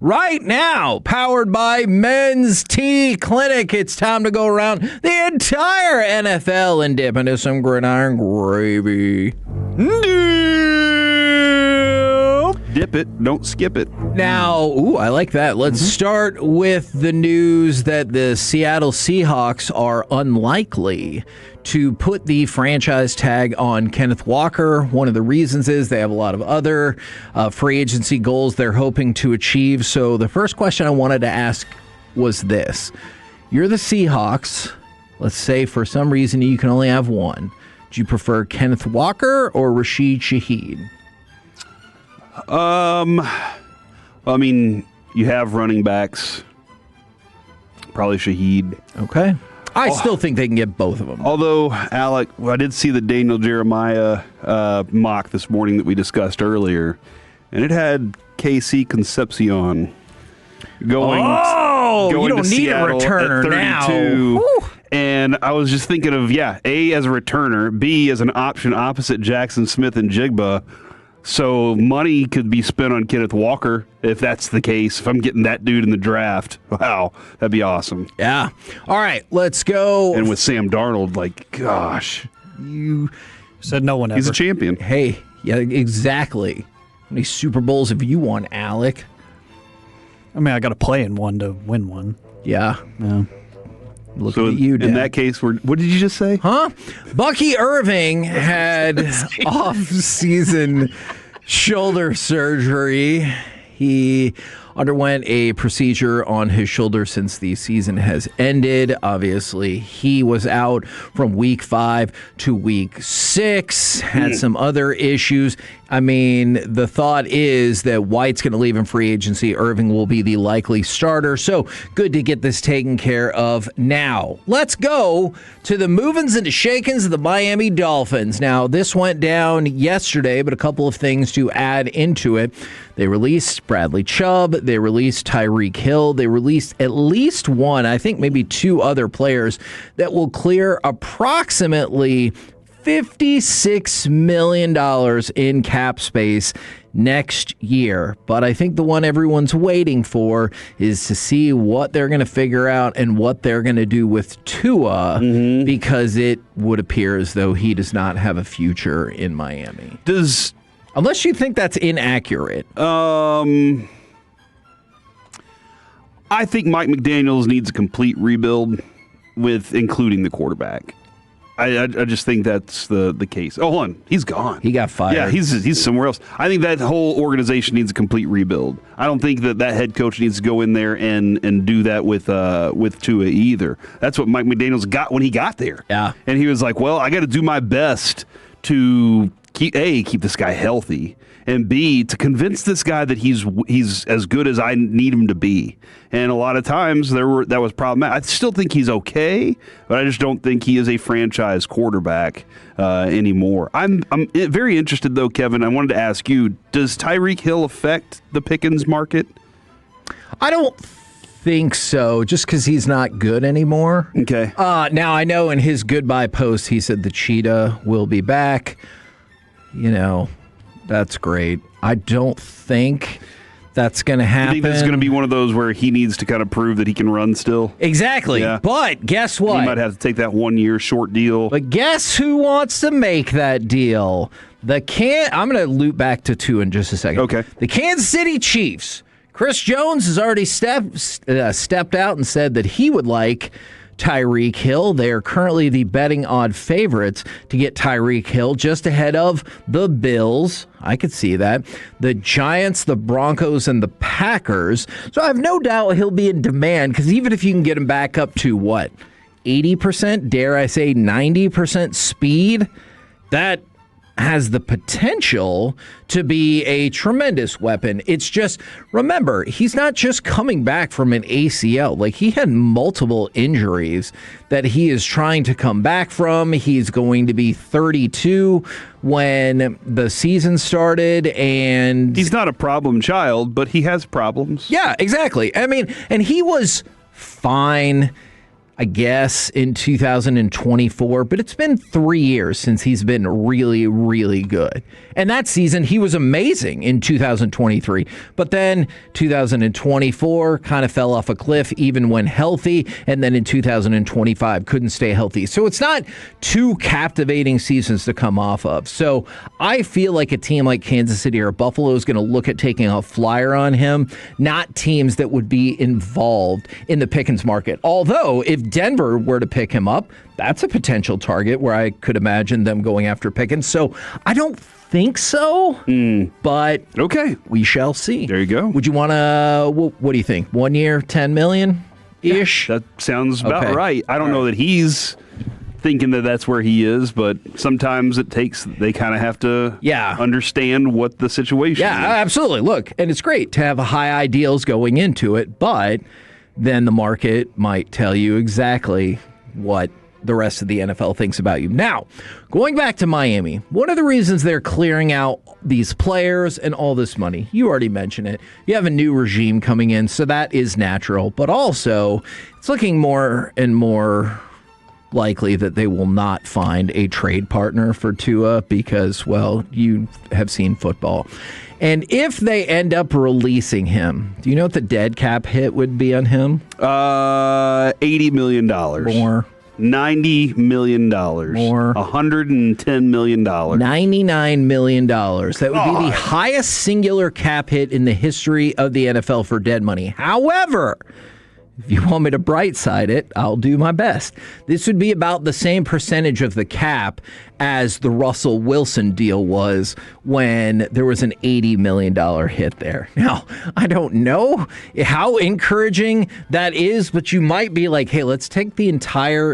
right now, powered by Men's Tea Clinic. It's time to go around the entire NFL and dip into some Gridiron Gravy. Dip it, don't skip it. Now, I like that. Let's start with the news that the Seattle Seahawks are unlikely to put the franchise tag on Kenneth Walker. One of the reasons is they have a lot of other free agency goals they're hoping to achieve. So the first question I wanted to ask was this. You're the Seahawks. Let's say for some reason you can only have one. Do you prefer Kenneth Walker or Rashid Shaheed? I mean, you have running backs. Probably Shaheed. Okay. I still think they can get both of them. Although, Alec, I did see the Daniel Jeremiah mock this morning that we discussed earlier, and it had KC Concepcion going you don't to need Seattle a returner at 32. now. And I was just thinking of, A, as a returner, B, as an option opposite Jackson Smith and Jigba. So money could be spent on Kenneth Walker if that's the case. If I'm getting that dude in the draft, wow, that'd be awesome. Yeah. All right, let's go. And with Sam Darnold, gosh. You said no one ever. He's a champion. Hey, yeah, exactly. How many Super Bowls have you won, Alec? I mean, I got to play in one to win one. Yeah. Look at you, Dad. In that case, what did you just say? Bucky Irving had off-season shoulder surgery. He underwent a procedure on his shoulder since the season has ended. Obviously, he was out from week 5 to week 6, had some other issues. I mean, the thought is that White's going to leave in free agency. Irving will be the likely starter. So good to get this taken care of now. Let's go to the movings and the shakings of the Miami Dolphins. Now, this went down yesterday, but a couple of things to add into it. They released Bradley Chubb. They released Tyreek Hill. They released at least one, I think maybe 2 other players that will clear approximately $56 million in cap space next year. But I think the one everyone's waiting for is to see what they're going to figure out and what they're going to do with Tua, because it would appear as though he does not have a future in Miami. Unless you think that's inaccurate. I think Mike McDaniels needs a complete rebuild with including the quarterback. I just think that's the case. Oh, hold on. He's gone. He got fired. Yeah, he's somewhere else. I think that whole organization needs a complete rebuild. I don't think that head coach needs to go in there and do that with Tua either. That's what Mike McDaniels got when he got there. Yeah. And he was like, well, I got to do my best to keep this guy healthy, and B, to convince this guy that he's as good as I need him to be. And a lot of times that was problematic. I still think he's okay, but I just don't think he is a franchise quarterback anymore. I'm very interested though, Kevin. I wanted to ask you: does Tyreek Hill affect the Pickens market? I don't think so, just because he's not good anymore. Okay. Now, I know in his goodbye post, he said the cheetah will be back. That's great. I don't think that's going to happen. I think that's going to be one of those where he needs to kind of prove that he can run still. Exactly. Yeah. But guess what? He might have to take that 1-year short deal. But guess who wants to make that deal? I'm going to loop back to 2 in just a second. Okay. The Kansas City Chiefs. Chris Jones has already stepped out and said that he would like Tyreek Hill. They are currently the betting odd favorites to get Tyreek Hill, just ahead of the Bills. I could see that. The Giants, the Broncos, and the Packers. So I have no doubt he'll be in demand, because even if you can get him back up to 80%, dare I say 90% speed, that has the potential to be a tremendous weapon. It's just, remember, he's not just coming back from an ACL. He had multiple injuries that he is trying to come back from. He's going to be 32 when the season started, and he's not a problem child, but he has problems. Yeah, exactly. I mean, and he was fine. I guess, in 2024, but it's been 3 years since he's been really, really good. And that season, he was amazing in 2023. But then 2024 kind of fell off a cliff even when healthy. And then in 2025, couldn't stay healthy. So it's not two captivating seasons to come off of. So I feel like a team like Kansas City or Buffalo is going to look at taking a flyer on him, not teams that would be involved in the Pickens market. Although, if Denver were to pick him up, that's a potential target where I could imagine them going after Pickens. So I don't think so, but okay, we shall see. There you go. Would you want to, what do you think? 1 year, 10 million-ish? Yeah, that sounds about right. I don't know that he's thinking that that's where he is, but sometimes they kind of have to understand what the situation is. Yeah, absolutely. Look, and it's great to have high ideals going into it, but then the market might tell you exactly what the rest of the NFL thinks about you. Now, going back to Miami, one of the reasons they're clearing out these players and all this money, you already mentioned it. You have a new regime coming in, so that is natural. But also, it's looking more and more likely that they will not find a trade partner for Tua because, well, you have seen football. And if they end up releasing him, do you know what the dead cap hit would be on him? $80 million. More. $90 million. More. $110 million. $99 million. That would be the highest singular cap hit in the history of the NFL for dead money. However, if you want me to bright side it, I'll do my best. This would be about the same percentage of the cap as the Russell Wilson deal was when there was an $80 million hit there. Now, I don't know how encouraging that is, but you might be like, hey, let's take the entire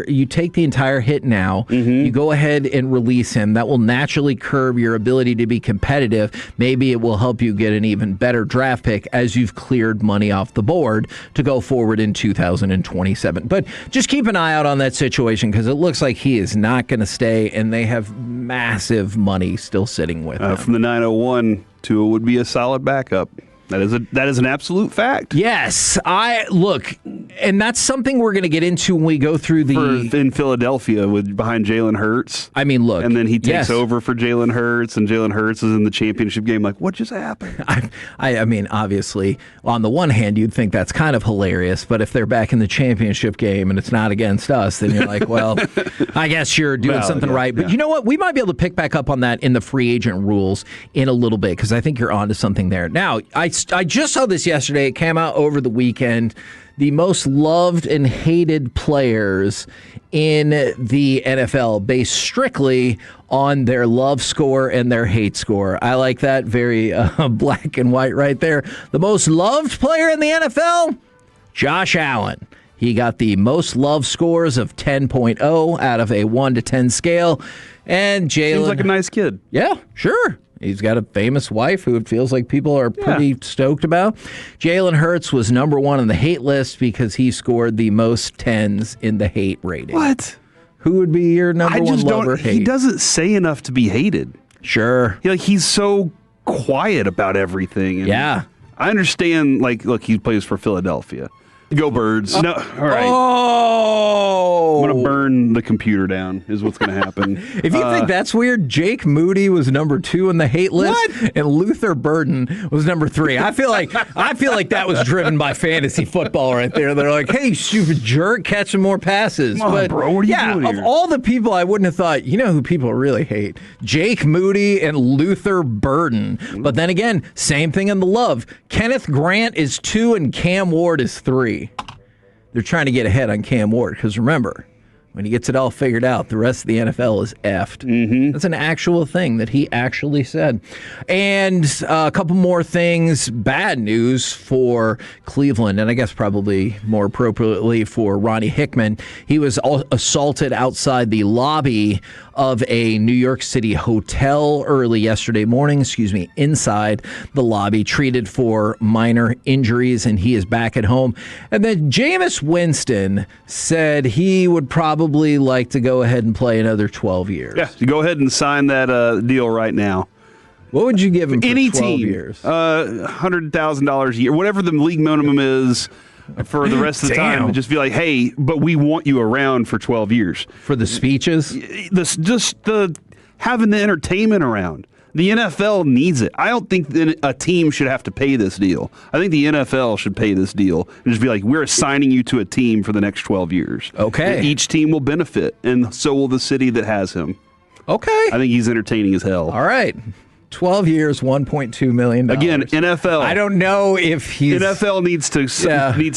hit now. You go ahead and release him. That will naturally curb your ability to be competitive. Maybe it will help you get an even better draft pick as you've cleared money off the board to go forward in 2027. But just keep an eye out on that situation because it looks like he is not going to stay, and they have massive money still sitting with him. From the 901, Tua would be a solid backup. That is an absolute fact. Yes, and that's something we're going to get into when we go through in Philadelphia behind Jalen Hurts. I mean, look, and then he takes over for Jalen Hurts, and Jalen Hurts is in the championship game. Like, what just happened? I mean, obviously, on the one hand, you'd think that's kind of hilarious, but if they're back in the championship game and it's not against us, then you're like, well, I guess you're doing something right. But you know what? We might be able to pick back up on that in the free agent rules in a little bit because I think you're onto something there. Now, I just saw this yesterday. It came out over the weekend. The most loved and hated players in the NFL based strictly on their love score and their hate score. I like that. Very black and white right there. The most loved player in the NFL, Josh Allen. He got the most love scores of 10.0 out of a 1 to 10 scale. And Jalen. Seems like a nice kid. Yeah, sure. He's got a famous wife who it feels like people are pretty stoked about. Jalen Hurts was number one on the hate list because he scored the most 10s in the hate rating. What? Who would be your number one lover? He doesn't say enough to be hated. Sure. He's so quiet about everything. And I understand, look, he plays for Philadelphia. Go Birds. No, all right. Oh! I'm going to burn the computer down is what's going to happen. If you think that's weird, Jake Moody was number 2 on the hate list, and Luther Burden was number 3. I feel like that was driven by fantasy football right there. They're like, hey, stupid jerk, catching more passes. Come on, bro, what are you doing here? Of all the people I wouldn't have thought, you know who people really hate? Jake Moody and Luther Burden. But then again, same thing in the love. Kenneth Grant is 2 and Cam Ward is 3. They're trying to get ahead on Cam Ward because remember, when he gets it all figured out, the rest of the NFL is effed. That's an actual thing that he actually said. And a couple more things. Bad news for Cleveland, and I guess probably more appropriately for Ronnie Hickman. He was assaulted outside the lobby of a New York City hotel early yesterday morning, inside the lobby, treated for minor injuries, and he is back at home. And then Jameis Winston said he would probably like to go ahead and play another 12 years. Yeah, you go ahead and sign that deal right now. What would you give him for any 12 team, years? $100,000 a year, whatever the league minimum is. for the rest of the time. And just be like, hey, but we want you around for 12 years. For the speeches? Having the entertainment around. The NFL needs it. I don't think that a team should have to pay this deal. I think the NFL should pay this deal and just be like, we're assigning you to a team for the next 12 years. Okay. And each team will benefit, and so will the city that has him. Okay. I think he's entertaining as hell. All right. 12 years, $1.2 million. Again, NFL. I don't know if he's... NFL needs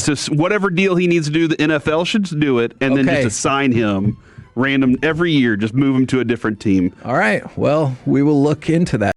to whatever deal he needs to do, the NFL should do it, and then just assign him random every year, just move him to a different team. All right. Well, we will look into that.